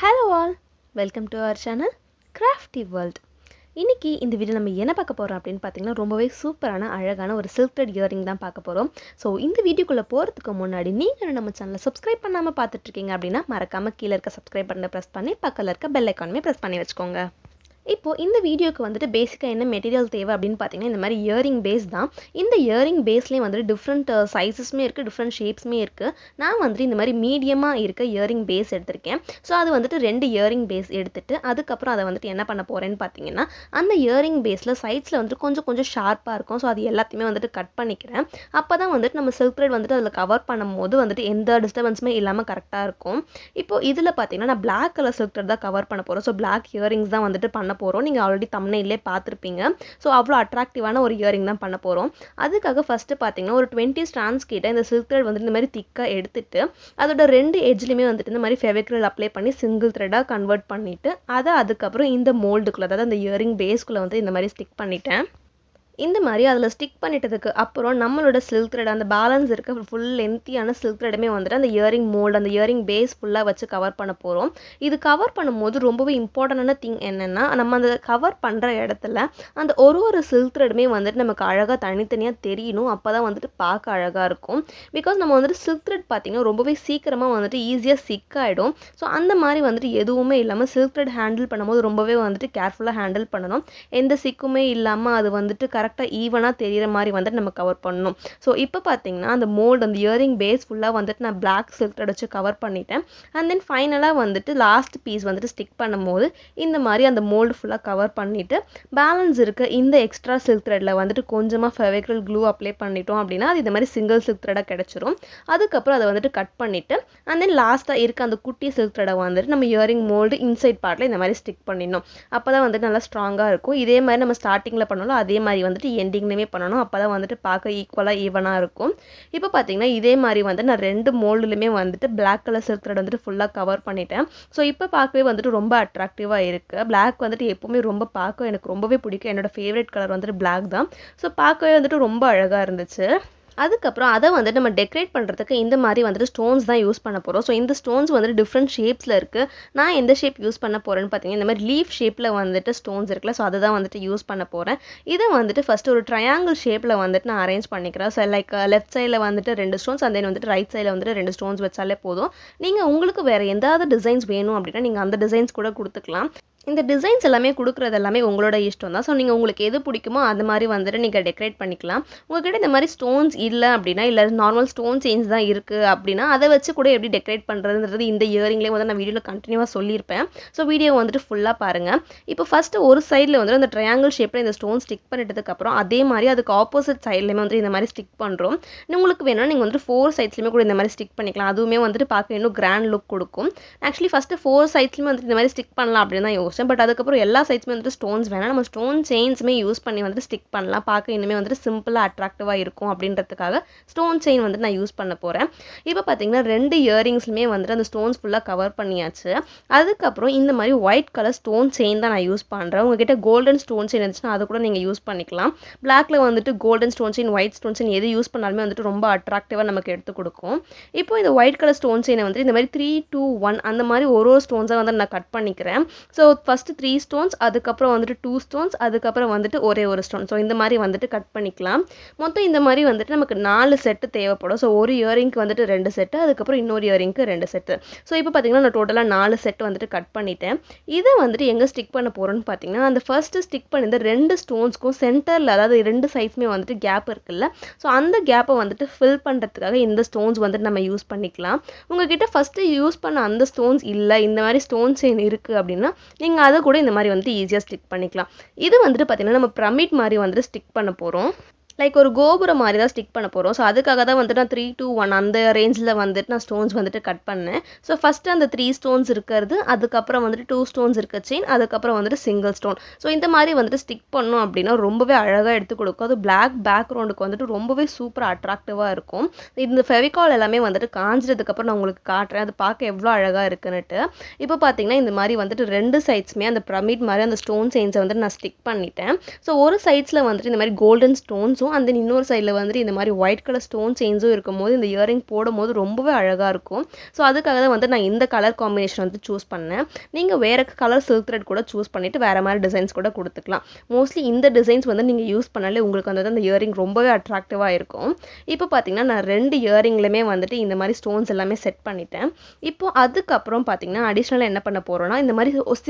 Hello all, welcome to our channel Crafty World. இன்னைக்கு இந்த video நம்ம என்ன பார்க்க போறோம் அப்படினு பாத்தீங்கன்னா ரொம்பவே சூப்பரான அழகான ஒரு silk thread earring தான் பார்க்க போறோம். சோ இந்த வீடியோக்குள்ள போறதுக்கு முன்னாடி நீங்க நம்ம சேனலை சப்ஸ்கிரைப் பண்ணாம பார்த்துட்டு இருக்கீங்க அப்படினா மறக்காம கீழ இருக்க சப்ஸ்கிரைப் பட்டனை பிரஸ் பண்ணி பக்கத்துல இருக்க பெல் ஐகானையும் பிரஸ் பண்ணி வெச்சுக்கோங்க. இப்போ இந்த வீடியோக்கு வந்துட்டு பேசிக்கா என்ன மெட்டீரியல் தேவை அப்படினு பாத்தீங்கன்னா இந்த மாதிரி இயரிங் பேஸ் தான். இந்த இயரிங் பேஸ்லயே வந்து டிஃபரண்ட் சைஸஸ்மே இருக்கு, டிஃபரண்ட் ஷேப்ஸ்மே இருக்கு. நான் வந்து இந்த மாதிரி மீடியமா இருக்க இயரிங் பேஸ் எடுத்துர்க்கேன். சோ அது வந்துட்டு ரெண்டு இயரிங் பேஸ் எடுத்துட்டு அதுக்கு அப்புறம் அத வந்துட்டு என்ன பண்ண போறேன்னு பாத்தீங்கன்னா அந்த இயரிங் பேஸ்ல சைட்ஸ்ல வந்து கொஞ்சம் ஷார்ப்பா இருக்கும். சோ அது எல்லாத்தையுமே வந்துட்டு கட் பண்ணிக்கிறேன். அப்பதான் வந்துட்டு நம்ம silk thread வந்துட்டு அதுல கவர் பண்ணும்போது வந்துட்டு எந்த டிஸ்டர்பன்ஸ்மே இல்லாம கரெக்ட்டா இருக்கும். இப்போ இதுல பாத்தீங்கன்னா நான் Black கலர் silk thread தான் கவர் பண்ண போறேன். சோ Black இயரிங்ஸ் தான் வந்துட்டு பண்ண போறோம். நீங்க ஆல்ரெடி தம்ப்நெயிலே பார்த்திருப்பீங்க. சோ அவ்ளோ அட்ராக்டிவான ஒரு இயரிங் தான் பண்ண போறோம். அதுக்காக ஃபர்ஸ்ட் பாத்தீங்கன்னா ஒரு 20 ஸ்ட்ராண்ட்ஸ் கிட்ட இந்த silk thread வந்து இந்த மாதிரி திக்கா எடுத்துட்டு அதோட ரெண்டு எட்ஜ்லயுமே வந்துட்டு இந்த மாதிரி ஃபெவிக்ரில் அப்ளை பண்ணி சிங்கிள் த்ரெட்டா கன்வர்ட் பண்ணிட்டு அதுக்கு அப்புறம் இந்த மோல்டுக்குள்ள அதாவது அந்த இயரிங் பேஸ்க்குள்ள வந்து இந்த மாதிரி ஸ்டிக் பண்ணிட்டேன். இந்த மாதிரி அதுல ஸ்டிக் பண்ணிட்டதுக்கு அப்புறம் நம்மளோட silk thread அந்த பேலன்ஸ் இருக்க ஃபுல் லென்த்தியான silk threadமே வந்துட்டு அந்த இயரிங் மோல்ட் அந்த இயரிங் பேஸ் ஃபுல்லா வச்சு கவர் பண்ண போறோம். இது கவர் பண்ணும்போது ரொம்பவே இம்பார்ட்டன்டான திங் என்னன்னா நம்ம அந்த கவர் பண்ற இடத்துல அந்த ஒரு silk threadமே வந்துட்டு நமக்கு அழகா தனித்தனியா தெரியணும். அப்பதான் வந்துட்டு பார்க்க அழகா இருக்கும். பிகாஸ் நம்ம வந்துட்டு silk thread பாத்தீங்கன்னா ரொம்பவே சீக்கிரமா வந்துட்டு ஈஸியா சிக் ஆயிடும். சோ அந்த மாதிரி வந்துட்டு எதுவுமே இல்லாம silk thread ஹேண்டில் பண்ணும்போது ரொம்பவே வந்துட்டு கேர்ஃபுல்லா ஹேண்டில் பண்ணணும். எந்த சிக்குமே இல்லாம அது வந்துட்டு கரெக்ட்டா ஈவனா தெரியற மாதிரி வந்து நம்ம கவர் பண்ணனும். சோ இப்போ பாத்தீங்கன்னா அந்த மோல்ட் அந்த இயரிங் பேஸ் ஃபுல்லா வந்துட்டு நான் Black silk thread வச்சு கவர் பண்ணிட்டேன். and then ஃபைனலா வந்துட்டு லாஸ்ட் பீஸ் வந்துட்டு ஸ்டிக் பண்ணும்போது இந்த மாதிரி அந்த மோல்ட் ஃபுல்லா கவர் பண்ணிட்டு பேலன்ஸ் இருக்க இந்த எக்ஸ்ட்ரா silk threadல வந்துட்டு கொஞ்சமா ஃபெவிக்ரில் க்ளூ அப்ளை பண்ணிட்டோம் அப்படினா அது இந்த மாதிரி சிங்கிள் silk thread கிடைச்சிரும். அதுக்கு அப்புறம் அதை வந்துட்டு கட் பண்ணிட்டு and then லாஸ்டா இருக்க அந்த குட்டி silk thread வந்துட்டு நம்ம இயரிங் மோல்ட் இன்சைட் பார்ட்ல இந்த மாதிரி ஸ்டிக் பண்ணிடணும். அப்பதான் வந்துட்டு நல்லா ஸ்ட்ராங்கா இருக்கும். இதே மாதிரி நம்ம ஸ்டார்டிங்ல பண்ணோம்ல அதே மாதிரி வந்துட்டு எண்டிங்லயே பண்ணனும். அப்பதான் வந்துட்டு பார்க்க ஈக்குவலா ஈவனா இருக்கும். இப்போ பாத்தீங்கன்னா இதே மாதிரி வந்து நான் ரெண்டு மோல்ட்லயுமே வந்துட்டு Black கலர் silk thread வந்துட்டு ஃபுல்லா கவர் பண்ணிட்டேன். சோ இப்போ பார்க்கவே வந்துட்டு ரொம்ப அட்ராக்டிவா இருக்கு. Black வந்துட்டு எப்பவுமே ரொம்ப பார்க்க எனக்கு ரொம்பவே பிடிக்கும். என்னோட ஃபேவரட் கலர் வந்துட்டு Black தான். சோ பார்க்கவே வந்துட்டு ரொம்ப அழகா இருந்துச்சு. அதுக்கப்புறம் அதை வந்துட்டு நம்ம டெக்கரேட் பண்ணுறதுக்கு இந்த மாதிரி வந்துட்டு ஸ்டோன்ஸ் தான் யூஸ் பண்ண போகிறோம். ஸோ இந்த ஸ்டோன்ஸ் வந்துட்டு டிஃப்ரெண்ட் ஷேப்ஸில் இருக்குது. நான் எந்த ஷேப் யூஸ் பண்ண போகிறேன்னு பார்த்தீங்கன்னா இந்த மாதிரி லீஃப் ஷேப்பில் வந்துட்டு ஸ்டோன்ஸ் இருக்குல்ல, ஸோ அதை தான் வந்துட்டு யூஸ் பண்ண போகிறேன். இதை வந்துட்டு ஃபஸ்ட்டு ஒரு ட்ரையாங்கிள் ஷேப்பில் வந்துட்டு நான் அரேஞ்ச் பண்ணிக்கிறேன். ஸோ லைக் லெஃப்ட் சைடில் வந்துட்டு 2 ஸ்டோன்ஸ் and then வந்துட்டு ரைட் சைடில் வந்துட்டு 2 ஸ்டோன்ஸ் வச்சாலே போதும். நீங்கள் உங்களுக்கு வேறு எதாவது டிசைன்ஸ் வேணும் அப்படின்னா நீங்கள் அந்த டிசைன்ஸ் கூட கொடுத்துக்கலாம். இந்த டிசைன்ஸ் எல்லாமே கொடுக்குறது எல்லாமே உங்களோட இஷ்டம் தான். ஸோ நீங்கள் உங்களுக்கு எது பிடிக்குமோ அந்த மாதிரி வந்துட்டு நீங்கள் டெக்கரேட் பண்ணிக்கலாம். உங்ககிட்ட இந்த மாதிரி ஸ்டோன்ஸ் இல்லை அப்படின்னா இல்லை நார்மல் ஸ்டோன் சேஞ்ச் தான் இருக்குது அப்படின்னா அதை வச்சு கூட எப்படி டெக்கரேட் பண்ணுறதுன்றது இந்த இயரிங்லேயே வந்து நான் வீடியோவில் கண்டினியூவாக சொல்லியிருப்பேன். ஸோ வீடியோ வந்துட்டு ஃபுல்லாக பாருங்கள். இப்போ ஃபஸ்ட்டு ஒரு சைடில் வந்துட்டு அந்த ட்ரையாங்கிள் ஷேப்பில் இந்த ஸ்டோன் ஸ்டிக் பண்ணிட்டதுக்கப்புறம் அதே மாதிரி அதுக்கு ஆப்போசிட் சைட்லேயுமே வந்துட்டு இந்த மாதிரி ஸ்டிக் பண்ணுறோம். உங்களுக்கு வேணும்னா நீங்கள் வந்துட்டு 4 சைட்ஸ்லையுமே கூட இந்த மாதிரி ஸ்டிக் பண்ணிக்கலாம். அதுவுமே வந்துட்டு பார்க்க இன்னும் கிராண்ட் லுக் கொடுக்கும். ஆக்சுவலி ஃபஸ்ட்டு 4 சைட்ஸ்லையுமே வந்துட்டு இந்த மாதிரி ஸ்டிக் பண்ணலாம் அப்படின்னு தான் பட் அதுக்கப்புறம் எல்லா சைட்ஸ்மே வந்துட்டு ஸ்டோன்ஸ் வேணாம், நம்ம ஸ்டோன் செயின்ஸ்மே யூஸ் பண்ணி வந்துட்டு ஸ்டிக் பண்ணலாம். பார்க்க இன்னுமே வந்துட்டு சிம்பிளாக அட்ராக்டிவாக இருக்கும் அப்படின்றதுக்காக ஸ்டோன் செயின் வந்துட்டு நான் யூஸ் பண்ண போகிறேன். இப்போ பார்த்தீங்கன்னா 2 இயரிங்ஸ்லுமே வந்துட்டு அந்த ஸ்டோன்ஸ் ஃபுல்லாக கவர் பண்ணியாச்சு. அதுக்கப்புறம் இந்த மாதிரி ஒயிட் கலர் ஸ்டோன் செயின் தான் நான் யூஸ் பண்ணுறேன். உங்ககிட்ட கோல்டன் ஸ்டோன் செயின் இருந்துச்சுன்னா அதை கூட நீங்கள் யூஸ் பண்ணிக்கலாம். பிளாக்ல வந்துட்டு golden stone chain white stone chain எது யூஸ் பண்ணாலுமே வந்துட்டு ரொம்ப அட்ராக்டிவாக நமக்கு எடுத்து கொடுக்கும். இப்போ இந்த ஒயிட் கலர் ஸ்டோன் செயினை வந்துட்டு இந்த மாதிரி 3, 2, 1 அந்த மாதிரி ஒரு ஸ்டோன்ஸாக வந்து நான் கட் பண்ணிக்கிறேன். ஸோ ஃபஸ்ட்டு 3 ஸ்டோன்ஸ், அதுக்கப்புறம் வந்துட்டு 2 ஸ்டோன்ஸ், அதுக்கப்புறம் வந்துட்டு ஒரே ஒரு ஸ்டோன். ஸோ இந்த மாதிரி வந்துட்டு கட் பண்ணிக்கலாம். மொத்தம் இந்த மாதிரி வந்துட்டு நமக்கு 4 செட்டு தேவைப்படும். ஸோ ஒரு இயரிங்க்கு வந்துட்டு 2 செட்டு, அதுக்கப்புறம் இன்னொரு இயரிங்க்கு 2 செட்டு. ஸோ இப்போ பார்த்தீங்கன்னா நான் டோட்டலாக 4 செட் வந்துட்டு கட் பண்ணிட்டேன். இதை வந்துட்டு எங்கே ஸ்டிக் பண்ண போகிறோன்னு பார்த்தீங்கன்னா அந்த ஃபர்ஸ்ட்டு ஸ்டிக் பண்ணியிருந்த 2 ஸ்டோன்ஸ்க்கும் சென்டரில் அதாவது 2 சைட்ஸுமே வந்துட்டு கேப் இருக்குல்ல, ஸோ அந்த கேப்பை வந்துட்டு ஃபில் பண்ணுறதுக்காக இந்த ஸ்டோன்ஸ் வந்துட்டு நம்ம யூஸ் பண்ணிக்கலாம். உங்ககிட்ட ஃபஸ்ட்டு யூஸ் பண்ண அந்த ஸ்டோன்ஸ் இல்லை இந்த மாதிரி ஸ்டோன் செயின் இருக்குது அப்படின்னா நீங்கள் அதை கூட இந்த மாதிரி வந்துட்டு ஈஸியாக ஸ்டிக் பண்ணிக்கலாம். இது வந்துட்டு பார்த்தீங்கன்னா நம்ம பிரமிட் மாதிரி வந்துட்டு ஸ்டிக் பண்ண போகிறோம். லைக் ஒரு கோபுரம் மாதிரி தான் ஸ்டிக் பண்ண போகிறோம். ஸோ அதுக்காக தான் வந்துட்டு நான் 3, 2, 1 அந்த ரேஞ்சில் வந்துட்டு நான் ஸ்டோன்ஸ் வந்துட்டு கட் பண்ணேன். ஸோ ஃபஸ்ட்டு அந்த 3 ஸ்டோன்ஸ் இருக்கிறது, அதுக்கப்புறம் வந்துட்டு 2 ஸ்டோன்ஸ் இருக்க செயின், அதுக்கப்புறம் வந்துட்டு சிங்கிள் ஸ்டோன். ஸோ இந்த மாதிரி வந்துட்டு ஸ்டிக் பண்ணோம் அப்படின்னா ரொம்பவே அழகாக எடுத்து கொடுக்கும். அது Black பேக்ரவுண்டுக்கு வந்துட்டு ரொம்பவே சூப்பராக அட்ராக்டிவாக இருக்கும். இந்த ஃபெவிகால் எல்லாமே வந்துட்டு காஞ்சதுக்கப்புறம் நான் உங்களுக்கு காட்டுறேன். அது பார்க்க எவ்வளோ அழகாக இருக்குன்னுட்டு. இப்போ பார்த்தீங்கன்னா இந்த மாதிரி வந்துட்டு 2 சைட்ஸுமே அந்த பிரமிட் மாதிரி அந்த ஸ்டோன் செயின்ஸை வந்துட்டு நான் ஸ்டிக் பண்ணிட்டேன். ஸோ ஒரு சைட்ஸில் வந்துட்டு இந்த மாதிரி கோல்டன் ஸ்டோன்ஸ் ஸ்டோன்ஸும் and then இன்னொரு சைடில் வந்துட்டு இந்த மாதிரி ஒயிட் கலர் ஸ்டோன் செயின்ஸும் இருக்கும்போது இந்த இயரிங் போடும்போது ரொம்பவே அழகாக இருக்கும். ஸோ அதுக்காக தான் வந்து நான் இந்த கலர் காம்பினேஷன் வந்து சூஸ் பண்ணேன். நீங்கள் வேறு கலர் சில்க் த்ரெட் கூட சூஸ் பண்ணிவிட்டு வேறு மாதிரி டிசைன்ஸ் கூட கொடுத்துக்கலாம். மோஸ்ட்லி இந்த டிசைன்ஸ் வந்து நீங்கள் யூஸ் பண்ணாலே உங்களுக்கு வந்து அந்த இயரிங் ரொம்பவே அட்ராக்டிவாக இருக்கும். இப்போ பார்த்தீங்கன்னா நான் 2 இயரிங்லையுமே வந்துட்டு இந்த மாதிரி ஸ்டோன்ஸ் எல்லாமே செட் பண்ணிட்டேன். இப்போ அதுக்கப்புறம் பார்த்தீங்கன்னா அடிஷ்னலாக என்ன பண்ண போகிறோன்னா இந்த மாதிரி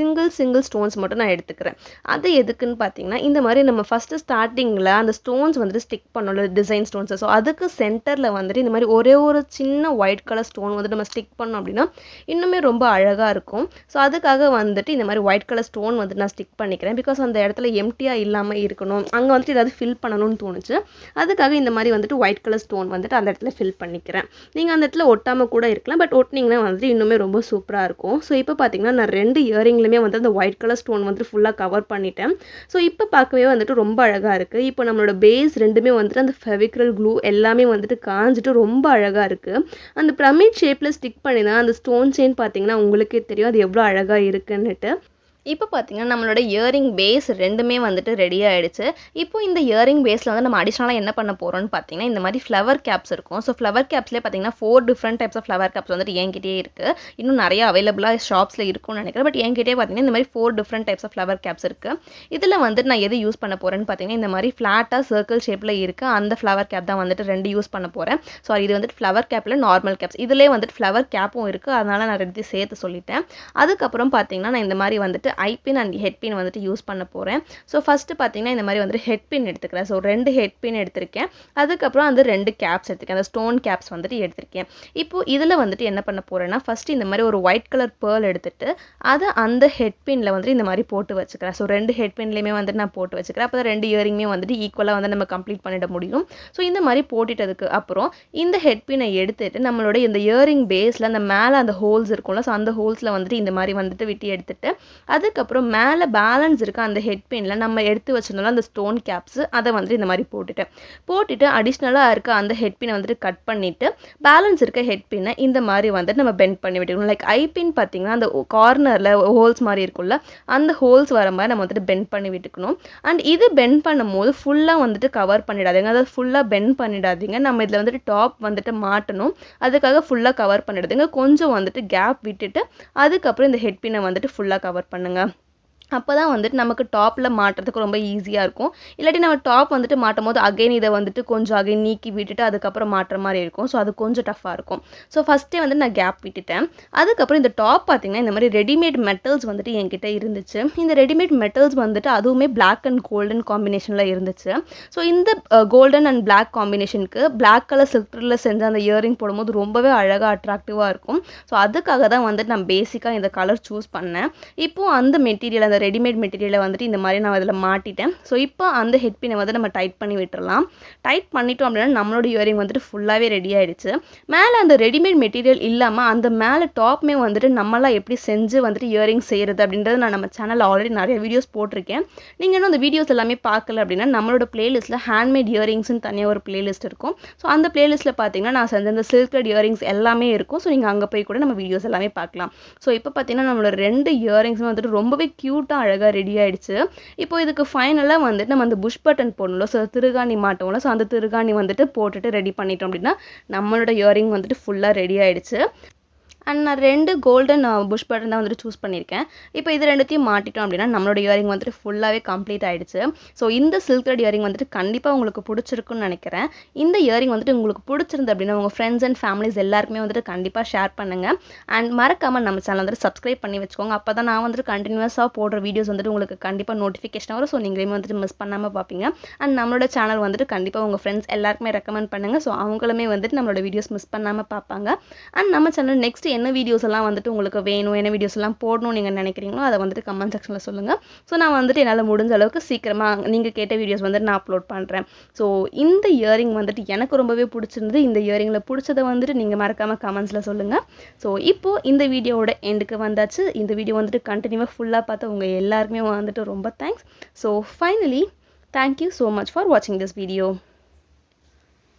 சிங்கிள் ஸ்டோன்ஸ் மட்டும் நான் எடுத்துக்கிறேன். அது எதுக்குன்னு பார்த்தீங்கன்னா இந்த மாதிரி நம்ம ஃபஸ்ட்டு ஸ்டார்டிங்கில் அந்த ஸ்டோன்ஸ் வந்துட்டு ஸ்டிக் பண்ணோம்ல டிசைன் ஸ்டோன்ஸை, ஸோ அதுக்கு சென்டரில் வந்துட்டு இந்த மாதிரி ஒரே ஒரு சின்ன ஒயிட் கலர் ஸ்டோன் வந்துட்டு நம்ம ஸ்டிக் பண்ணோம் அப்படின்னா இன்னுமே ரொம்ப அழகாக இருக்கும். ஸோ அதுக்காக வந்துட்டு இந்த மாதிரி ஒயிட் கலர் ஸ்டோன் வந்துட்டு நான் ஸ்டிக் பண்ணிக்கிறேன். பிகாஸ் அந்த இடத்துல எம்டியாக இல்லாமல் இருக்கணும், அங்கே வந்துட்டு ஏதாவது ஃபில் பண்ணணும்னு தோணுச்சு. அதுக்காக இந்த மாதிரி வந்துட்டு ஒயிட் கலர் ஸ்டோன் வந்துட்டு அந்த இடத்துல ஃபில் பண்ணிக்கிறேன். நீங்கள் அந்த இடத்துல ஒட்டாமல் கூட இருக்கலாம், பட் ஒட்டினீங்கன்னா வந்துட்டு இன்னுமே ரொம்ப சூப்பராக இருக்கும். ஸோ இப்போ பார்த்தீங்கன்னா நான் 2 இயரிங்லையுமே வந்து அந்த ஒயிட் கலர் ஸ்டோன் வந்துட்டு ஃபுல்லாக கவர் பண்ணிட்டேன். ஸோ இப்போ பார்க்கவே வந்துட்டு ரொம்ப அழகாக இருக்குது. இப்போ நம்மளோட பேஸ் ரெண்டுமே வந்துட்டு அந்த ஃபெவிக்ரல் க்ளூ எல்லாமே வந்துட்டு காஞ்சிட்டு ரொம்ப அழகாக இருக்குது. அந்த பிரமிட் ஷேப்பில் ஸ்டிக் பண்ணி தான் அந்த ஸ்டோன் செயின் பார்த்தீங்கன்னா உங்களுக்கே தெரியும் அது எவ்வளோ அழகாக இருக்குன்னுட்டு. இப்போ பார்த்தீங்கன்னா நம்மளோட இயரிங் பேஸ் ரெண்டுமே வந்துட்டு ரெடி ஆகிடுச்சு. இப்போ இந்த இயரிங் பேஸில் வந்து நம்ம அடிஷ்னலாக என்ன பண்ண போகிறோம்னு பார்த்தீங்கன்னா இந்த மாதிரி ஃப்ளவர் கேப்ஸ் இருக்கும். ஸோ ஃப்ளவர் கேப்ஸ்லேயே பார்த்தீங்கன்னா 4 different types of flower caps வந்துட்டு என்கிட்டே இருக்குது. இன்னும் நிறைய அவைலபிளாக ஷாப்ஸில் இருக்கும்னு நினைக்கிறேன். பட் என்கிட்டே பார்த்தீங்கன்னா இந்த மாதிரி 4 different types of flower caps இருக்குது. இதில் வந்துட்டு நான் எது யூஸ் பண்ண போகிறேன்னு பார்த்தீங்கன்னா இந்த மாதிரி ஃப்ளாட்டாக சர்க்கிள் ஷேப்பில் இருக்குது அந்த ஃப்ளவர் கேப் தான் வந்துட்டு 2 யூஸ் பண்ண போகிறேன். ஸோ இது வந்துட்டு ஃப்ளவர் கேப்பில் நார்மல் கேப்ஸ், இதிலே வந்துட்டு ஃப்ளவர் கேப்பும் இருக்குது, அதனால் நான் 2 சேர்த்து சொல்லிட்டேன். அதுக்கப்புறம் பார்த்தீங்கன்னா நான் இந்த மாதிரி வந்துட்டு ஐபின் அண்ட் ஹெட் பின் வந்துட்டு யூஸ் பண்ண போகிறேன். ஸோ ஃபஸ்ட்டு பார்த்தீங்கன்னா இந்த மாதிரி வந்துட்டு ஹெட் பின் எடுத்துக்கிறேன். ஸோ 2 ஹெட் பின் எடுத்திருக்கேன். அதுக்கப்புறம் அந்த 2 கேப்ஸ் எடுத்துருக்கேன், அந்த ஸ்டோன் கேப்ஸ் வந்துட்டு எடுத்திருக்கேன். இப்போ இதில் வந்துட்டு என்ன பண்ண போகிறேன்னா ஃபஸ்ட்டு இந்த மாதிரி ஒரு ஒயிட் கலர் பேர்ல் எடுத்துட்டு அதை அந்த ஹெட் பின்னில் வந்துட்டு இந்த மாதிரி போட்டு வச்சுக்கிறேன். ஸோ 2 ஹெட் பின்லேயுமே வந்துட்டு நான் போட்டு வச்சுக்கிறேன். அப்போ தான் 2 இயரிங்குமே வந்துட்டு ஈக்குவலாக வந்து நம்ம கம்ப்ளீட் பண்ணிட முடியும். ஸோ இந்த மாதிரி போட்டுட்டதுக்கு அப்புறம் இந்த ஹெட் பின்னை எடுத்துட்டு நம்மளோட இந்த இயரிங் பேஸில் அந்த மேலே அந்த ஹோல்ஸ் இருக்கும்ல, ஸோ அந்த ஹோல்ஸில் வந்துட்டு இந்த மாதிரி வந்துட்டு விட்டு எடுத்துட்டு அதுக்கப்புறம் மேலே பேலன்ஸ் இருக்க அந்த ஹெட் பின்னில் நம்ம எடுத்து வச்சிருந்தோம்ல அந்த ஸ்டோன் கேப்ஸ் அதை வந்துட்டு இந்த மாதிரி போட்டுட்டு அடிஷ்னலாக இருக்க அந்த ஹெட் பின்னை வந்துட்டு கட் பண்ணிவிட்டு பேலன்ஸ் இருக்க ஹெட் பின்னை இந்த மாதிரி வந்துட்டு நம்ம பெண்ட் பண்ணி விட்டுக்கணும். லைக் ஐ பின் பார்த்தீங்கன்னா அந்த கார்னரில் ஹோல்ஸ் மாதிரி இருக்கும்ல, அந்த ஹோல்ஸ் வர மாதிரி நம்ம வந்துட்டு பெண்ட் பண்ணி விட்டுக்கணும். அண்ட் இது பெண்ட் பண்ணும் போது ஃபுல்லாக வந்துட்டு கவர் பண்ணிடாதீங்க, அதாவது ஃபுல்லாக பெண்ட் பண்ணிடாதீங்க. நம்ம இதில் வந்துட்டு டாப் வந்துட்டு மாட்டணும், அதுக்காக ஃபுல்லாக கவர் பண்ணிடாதீங்க. கொஞ்சம் வந்துட்டு கேப் விட்டுட்டு அதுக்கப்புறம் இந்த ஹெட் பின்னை வந்துட்டு ஃபுல்லாக கவர் பண்ணுங்கள். அப்போ தான் வந்துட்டு நமக்கு டாப்பில் மாட்டுறதுக்கு ரொம்ப ஈஸியாக இருக்கும். இல்லாட்டி நம்ம டாப் வந்துட்டு மாட்டும் போது அகைன் இதை வந்துட்டு கொஞ்சம் அகைன் நீக்கி விட்டுட்டு அதுக்கப்புறம் மாட்டுற மாதிரி இருக்கும். ஸோ அது கொஞ்சம் டஃப்பாக இருக்கும். ஸோ ஃபஸ்ட்டே வந்து நான் கேப் விட்டுட்டேன். அதுக்கப்புறம் இந்த டாப் பார்த்தீங்கன்னா இந்த மாதிரி ரெடிமேட் மெட்டல்ஸ் வந்துட்டு என்கிட்ட இருந்துச்சு. இந்த ரெடிமேட் மெட்டல்ஸ் வந்துட்டு அதுவுமே பிளாக் அண்ட் கோல்டன் காம்பினேஷனில் இருந்துச்சு. ஸோ இந்த கோல்டன் அண்ட் பிளாக் காம்பினேஷனுக்கு பிளாக் கலர் சில்க்ல செஞ்ச அந்த இயரிங் போடும்போது ரொம்பவே அழகாக அட்ராக்டிவாக இருக்கும். ஸோ அதுக்காக தான் வந்துட்டு நான் பேசிக்காக இந்த கலர் சூஸ் பண்ணேன். இப்போது அந்த மெட்டீரியல் அந்த ரெடிமேட் மெட்டீரியலை வந்துட்டு இந்த மாதிரி நான் அதில் மாட்டிட்டேன். ஸோ இப்போ அந்த ஹெட் பின்னை வந்து நம்ம டைட் பண்ணி விட்டுறலாம். டைட் பண்ணிட்டோம் அப்படின்னா நம்மளோட இயரிங் வந்துட்டு ஃபுல்லாகவே ரெடி ஆகிடுச்சு. மேலே அந்த ரெடிமேட் மெட்டீரியல் இல்லாமல் அந்த மேலே டாப்மே வந்துட்டு நம்மளாம் எப்படி செஞ்சு வந்துட்டு இயரிங் செய்கிறது அப்படின்றது நான் நம்ம சேனலில் ஆல்ரெடி நிறைய வீடியோஸ் போட்டிருக்கேன். நீங்கள் இன்னும் அந்த வீடியோஸ் எல்லாமே பார்க்கல அப்படின்னா நம்மளோட பிளேலிஸ்ட்டில் ஹேண்ட்மேட் இயரிங்ஸ்னு தனியாக ஒரு பிளேலிஸ்ட் இருக்கும். ஸோ அந்த பிளேலிஸ்ட்டில் பார்த்தீங்கன்னா நான் செஞ்ச அந்த சில்க் த்ரெட் இயரிங்ஸ் எல்லாமே இருக்கும். ஸோ நீங்கள் அங்கே போய் கூட நம்ம வீடியோஸ் எல்லாமே பார்க்கலாம். ஸோ இப்போ பார்த்தீங்கன்னா நம்மளோட 2 இயரிங்ஸும் வந்துட்டு ரொம்பவே க்யூட்டாக அழகாக ரெடி ஆயிடுச்சு. இப்போ இதுக்கு ஃபைனலாக வந்துட்டு நம்ம அந்த புஷ் பட்டன் போடணும். ஸோ திருகாணி மாட்டோம்ல, ஸோ அந்த திருகாணி வந்துட்டு போட்டுட்டு ரெடி பண்ணிட்டோம் அப்படின்னா நம்மளோட இயரிங் வந்துட்டு ஃபுல்லாக ரெடி ஆயிடுச்சு. அண்ட் நான் 2 கோல்டன் புஷ் பட்டன் தான் வந்துட்டு சூஸ் பண்ணியிருக்கேன். இப்போ இது ரெண்டுத்தையும் மாட்டிட்டோம் அப்படின்னா நம்மளோட இயரிங் வந்துட்டு ஃபுல்லாகவே கம்ப்ளீட் ஆகிடுச்சு. ஸோ இந்த சில்க் த்ரெட் இயரிங் வந்துட்டு கண்டிப்பாக உங்களுக்கு பிடிச்சிருக்குன்னு நினைக்கிறேன். இந்த இயரிங் வந்துட்டு உங்களுக்கு பிடிச்சிருந்து அப்படின்னா உங்கள் ஃப்ரெண்ட்ஸ் அண்ட் ஃபேமிலிஸ் எல்லாருக்குமே வந்துட்டு கண்டிப்பாக ஷேர் பண்ணுங்கள். அண்ட் மறக்காமல் நம்ம சேனல் வந்துட்டு சப்ஸ்கிரைப் பண்ணி வச்சுக்கோங்க. அப்போ தான் நான் வந்துட்டு கண்டினியூஸாக போடுற வீடியோஸ் வந்துட்டு உங்களுக்கு கண்டிப்பாக நோட்டிஃபிகேஷன் வரும். ஸோ நீங்களுமே வந்துட்டு மிஸ் பண்ணாமல் பார்ப்பீங்க. அண்ட் நம்மளோட சேனல் வந்துட்டு கண்டிப்பாக உங்கள் ஃப்ரெண்ட்ஸ் எல்லாருக்குமே ரெக்கமெண்ட் பண்ணுங்கள். ஸோ அவங்களுமே வந்துட்டு நம்மளோட வீடியோஸ் மிஸ் பண்ணாமல் பார்ப்பாங்க. அண்ட் நம்ம சேனல் நெக்ஸ்ட் என்ன வீடியோஸ் எல்லாம் வந்துட்டு உங்களுக்கு வேணும், என்ன வீடியோஸ் எல்லாம் போடணும் நீங்கள் நினைக்கிறீங்களோ அதை வந்துட்டு கமெண்ட் செக்ஷனில் சொல்லுங்கள். ஸோ நான் வந்துட்டு என்னால் முடிஞ்ச அளவுக்கு சீக்கிரமாக நீங்கள் கேட்ட வீடியோஸ் வந்துட்டு நான் அப்லோட் பண்ணுறேன். ஸோ இந்த இயரிங் வந்துட்டு எனக்கு ரொம்பவே பிடிச்சிருந்தது. இந்த இயரிங்கில் பிடிச்சதை வந்துட்டு நீங்கள் மறக்காமல் கமெண்ட்ஸில் சொல்லுங்கள். ஸோ இப்போது இந்த வீடியோவோட எண்டுக்கு வந்தாச்சு. இந்த வீடியோ வந்துட்டு கண்டினியூவாக ஃபுல்லாக பார்த்து உங்கள் எல்லாருக்குமே வந்துட்டு ரொம்ப thanks. So finally thank you so much for வாட்சிங் திஸ் வீடியோ.